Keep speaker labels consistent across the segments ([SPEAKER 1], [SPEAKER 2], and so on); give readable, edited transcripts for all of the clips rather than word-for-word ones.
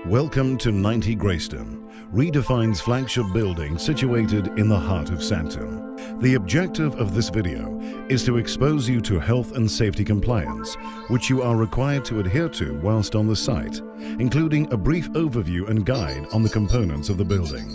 [SPEAKER 1] Welcome to 90 Greyston, Redefine's flagship building situated in the heart of Sandton. The objective of this video is to expose you to health and safety compliance, which you are required to adhere to whilst on the site, including a brief overview and guide on the components of the building.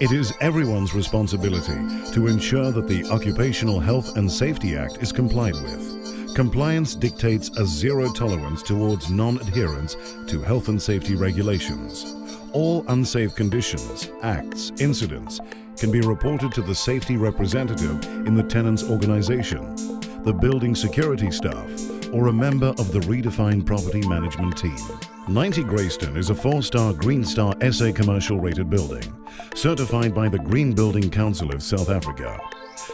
[SPEAKER 1] It is everyone's responsibility to ensure that the Occupational Health and Safety Act is complied with. Compliance dictates a zero tolerance towards non-adherence to health and safety regulations. All unsafe conditions, acts, incidents can be reported to the safety representative in the tenant's organization, the building security staff, or a member of the Redefine Property Management team. 90 Greyston is a 4-star Green Star SA commercial rated building, certified by the Green Building Council of South Africa.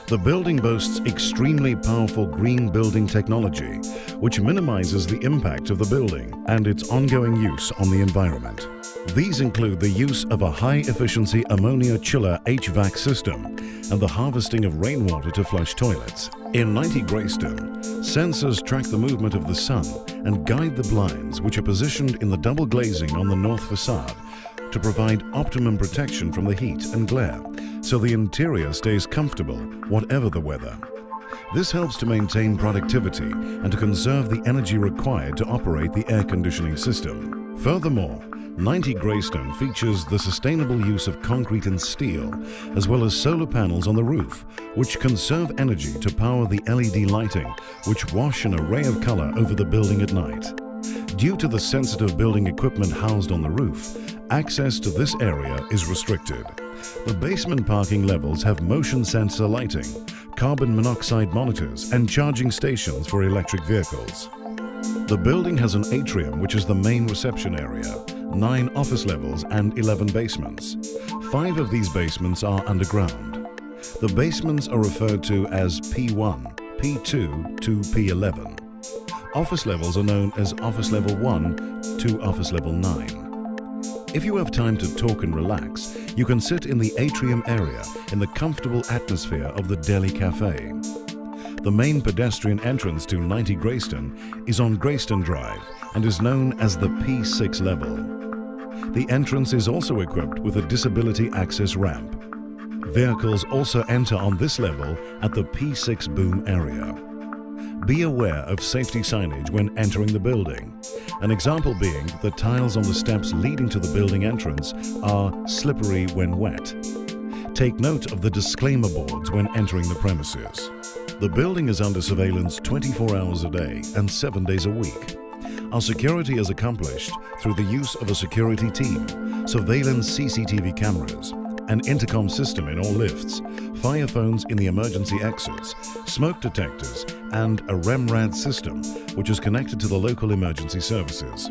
[SPEAKER 1] The building boasts extremely powerful green building technology, which minimizes the impact of the building and its ongoing use on the environment. These include the use of a high-efficiency ammonia chiller HVAC system and the harvesting of rainwater to flush toilets. In 90 Greyston, sensors track the movement of the sun and guide the blinds, which are positioned in the double glazing on the north facade to provide optimum protection from the heat and glare, so the interior stays comfortable whatever the weather. This helps to maintain productivity and to conserve the energy required to operate the air conditioning system. Furthermore, 90 Greyston features the sustainable use of concrete and steel, as well as solar panels on the roof, which conserve energy to power the LED lighting, which wash an array of color over the building at night. Due to the sensitive building equipment housed on the roof, access to this area is restricted. The basement parking levels have motion sensor lighting, carbon monoxide monitors, and charging stations for electric vehicles. The building has an atrium, which is the main reception area, 9 office levels and 11 basements. 5 of these basements are underground. The basements are referred to as P1, P2 to P11. Office levels are known as Office Level 1 to Office Level 9. If you have time to talk and relax, you can sit in the atrium area in the comfortable atmosphere of the Deli Cafe. The main pedestrian entrance to 90 Greyston is on Greyston Drive and is known as the P6 level. The entrance is also equipped with a disability access ramp. Vehicles also enter on this level at the P6 boom area. Be aware of safety signage when entering the building. An example being the tiles on the steps leading to the building entrance are slippery when wet. Take note of the disclaimer boards when entering the premises. The building is under surveillance 24 hours a day and 7 days a week. Our security is accomplished through the use of a security team, surveillance CCTV cameras, an intercom system in all lifts, fire phones in the emergency exits, smoke detectors, and a REMRAD system, which is connected to the local emergency services.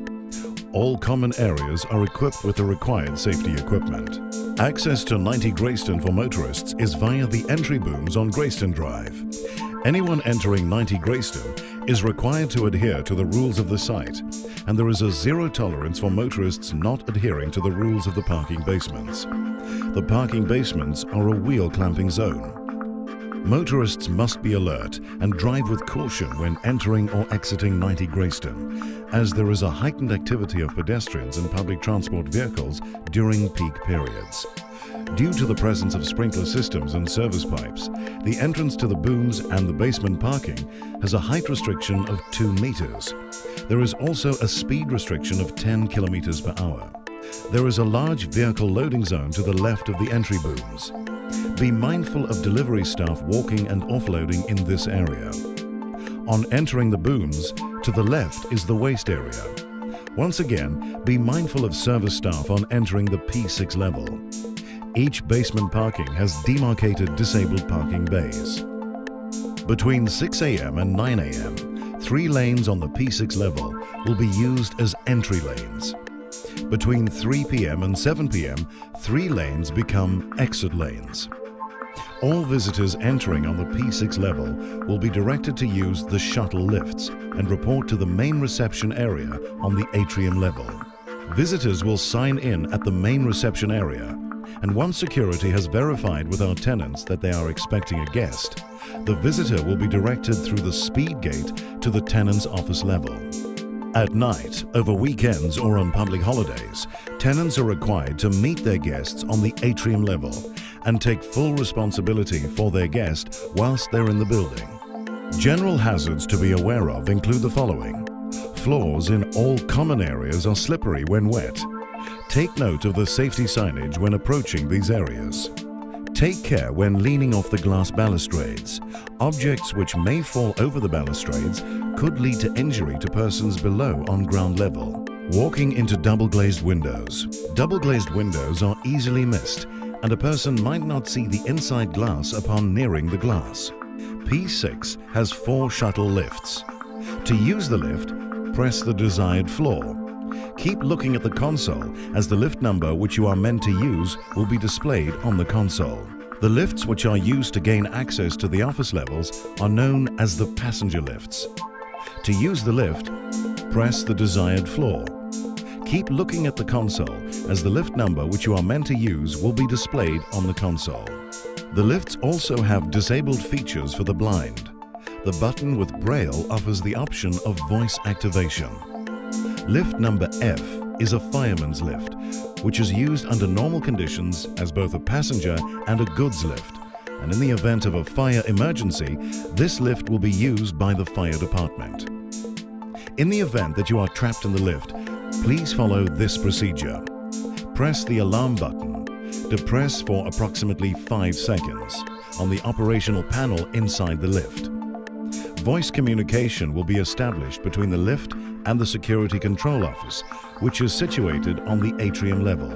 [SPEAKER 1] All common areas are equipped with the required safety equipment. Access to 90 Greyston for motorists is via the entry booms on Greyston Drive. Anyone entering 90 Greyston is required to adhere to the rules of the site, and there is a zero tolerance for motorists not adhering to the rules of the parking basements. The parking basements are a wheel clamping zone. Motorists must be alert and drive with caution when entering or exiting 90 Greyston, as there is a heightened activity of pedestrians and public transport vehicles during peak periods. Due to the presence of sprinkler systems and service pipes, the entrance to the booms and the basement parking has a height restriction of 2 meters. There is also a speed restriction of 10 kilometers per hour. There is a large vehicle loading zone to the left of the entry booms. Be mindful of delivery staff walking and offloading in this area. On entering the booms, to the left is the waste area. Once again, be mindful of service staff on entering the P6 level. Each basement parking has demarcated disabled parking bays. Between 6 a.m. and 9 a.m., 3 lanes on the P6 level will be used as entry lanes. Between 3 p.m. and 7 p.m., 3 lanes become exit lanes. All visitors entering on the P6 level will be directed to use the shuttle lifts and report to the main reception area on the atrium level. Visitors will sign in at the main reception area, and once security has verified with our tenants that they are expecting a guest, the visitor will be directed through the speed gate to the tenant's office level. At night, over weekends or on public holidays, tenants are required to meet their guests on the atrium level and take full responsibility for their guest whilst they're in the building. General hazards to be aware of include the following. Floors in all common areas are slippery when wet. Take note of the safety signage when approaching these areas. Take care when leaning off the glass balustrades. Objects which may fall over the balustrades could lead to injury to persons below on ground level. Walking into double-glazed windows. Double-glazed windows are easily missed, and a person might not see the inside glass upon nearing the glass. P6 has 4 shuttle lifts. To use the lift, press the desired floor. Keep looking at the console, as the lift number which you are meant to use will be displayed on the console. The lifts which are used to gain access to the office levels are known as the passenger lifts. To use the lift, press the desired floor. Keep looking at the console, as the lift number which you are meant to use will be displayed on the console. The lifts also have disabled features for the blind. The button with Braille offers the option of voice activation. Lift number F is a fireman's lift, which is used under normal conditions as both a passenger and a goods lift. And in the event of a fire emergency, this lift will be used by the fire department. In the event that you are trapped in the lift, please follow this procedure. Press the alarm button. Depress for approximately 5 seconds on the operational panel inside the lift. Voice communication will be established between the lift and the security control office, which is situated on the atrium level.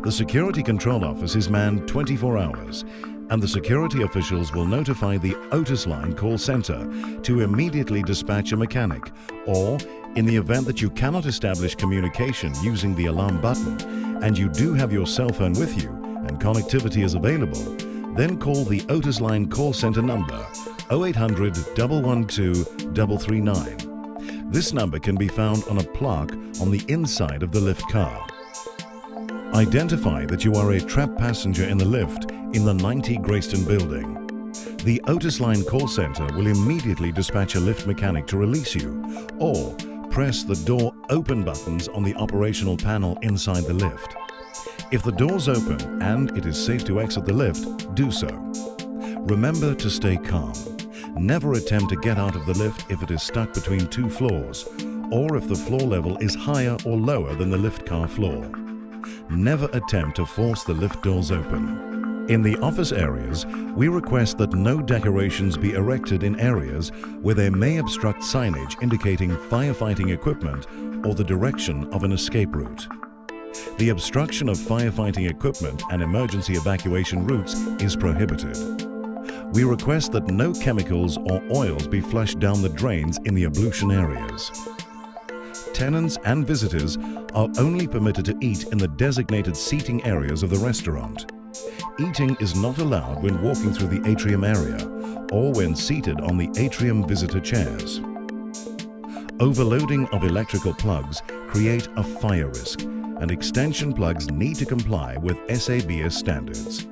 [SPEAKER 1] The security control office is manned 24 hours, and the security officials will notify the Otis Line call center to immediately dispatch a mechanic, or in the event that you cannot establish communication using the alarm button and you do have your cell phone with you and connectivity is available, then call the Otis Line call center number 0800 112 339. This number can be found on a plaque on the inside of the lift car. Identify that you are a trapped passenger in the lift in the 90 Greyston building. The Otis Line call center will immediately dispatch a lift mechanic to release you, or press the door open buttons on the operational panel inside the lift. If the doors open and it is safe to exit the lift, do so. Remember to stay calm. Never attempt to get out of the lift if it is stuck between 2 floors, or if the floor level is higher or lower than the lift car floor. Never attempt to force the lift doors open. In the office areas, we request that no decorations be erected in areas where they may obstruct signage indicating firefighting equipment or the direction of an escape route. The obstruction of firefighting equipment and emergency evacuation routes is prohibited. We request that no chemicals or oils be flushed down the drains in the ablution areas. Tenants and visitors are only permitted to eat in the designated seating areas of the restaurant. Eating is not allowed when walking through the atrium area or when seated on the atrium visitor chairs. Overloading of electrical plugs create a fire risk, and extension plugs need to comply with SABS standards.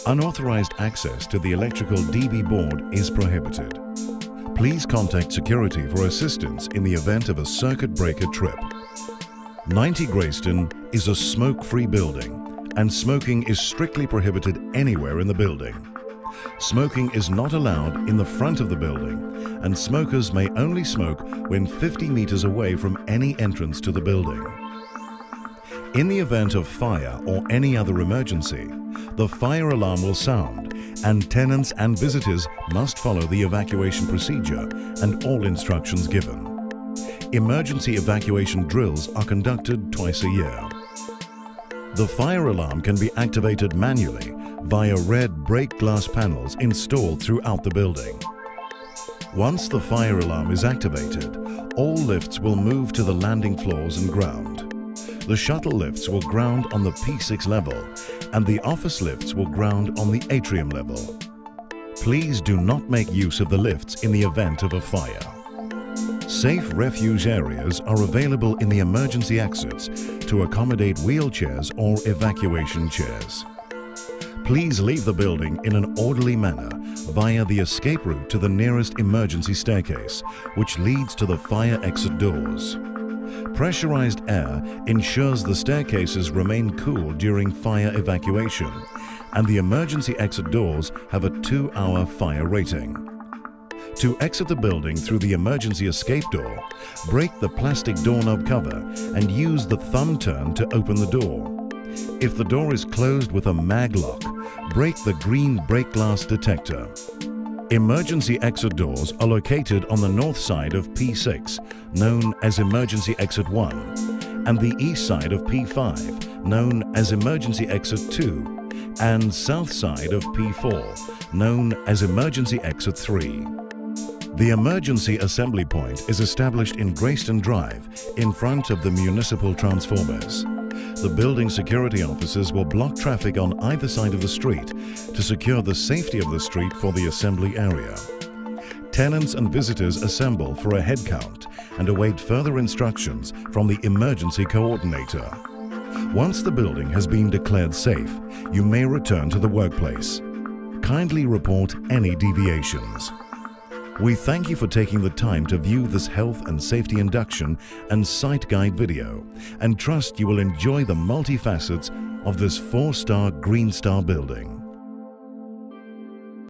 [SPEAKER 1] Unauthorized access to the electrical DB board is prohibited. Please contact security for assistance in the event of a circuit breaker trip. 90 Greyston is a smoke-free building, and smoking is strictly prohibited anywhere in the building. Smoking is not allowed in the front of the building, and smokers may only smoke when 50 meters away from any entrance to the building. In the event of fire or any other emergency, the fire alarm will sound, and tenants and visitors must follow the evacuation procedure and all instructions given. Emergency evacuation drills are conducted twice a year. The fire alarm can be activated manually via red break glass panels installed throughout the building. Once the fire alarm is activated, all lifts will move to the landing floors and ground. The shuttle lifts will ground on the P6 level, and the office lifts will ground on the atrium level. Please do not make use of the lifts in the event of a fire. Safe refuge areas are available in the emergency exits to accommodate wheelchairs or evacuation chairs. Please leave the building in an orderly manner via the escape route to the nearest emergency staircase, which leads to the fire exit doors. Pressurized air ensures the staircases remain cool during fire evacuation, and the emergency exit doors have a 2-hour fire rating. To exit the building through the emergency escape door, break the plastic doorknob cover and use the thumb turn to open the door. If the door is closed with a mag lock, break the green break glass detector. Emergency exit doors are located on the north side of P6, known as Emergency Exit 1, and the east side of P5, known as Emergency Exit 2, and south side of P4, known as Emergency Exit 3. The emergency assembly point is established in Greyston Drive in front of the municipal transformers. The building security officers will block traffic on either side of the street to secure the safety of the street for the assembly area. Tenants and visitors assemble for a head count and await further instructions from the emergency coordinator. Once the building has been declared safe, you may return to the workplace. Kindly report any deviations. We thank you for taking the time to view this health and safety induction and site guide video, and trust you will enjoy the multifacets of this 4-star Green Star building.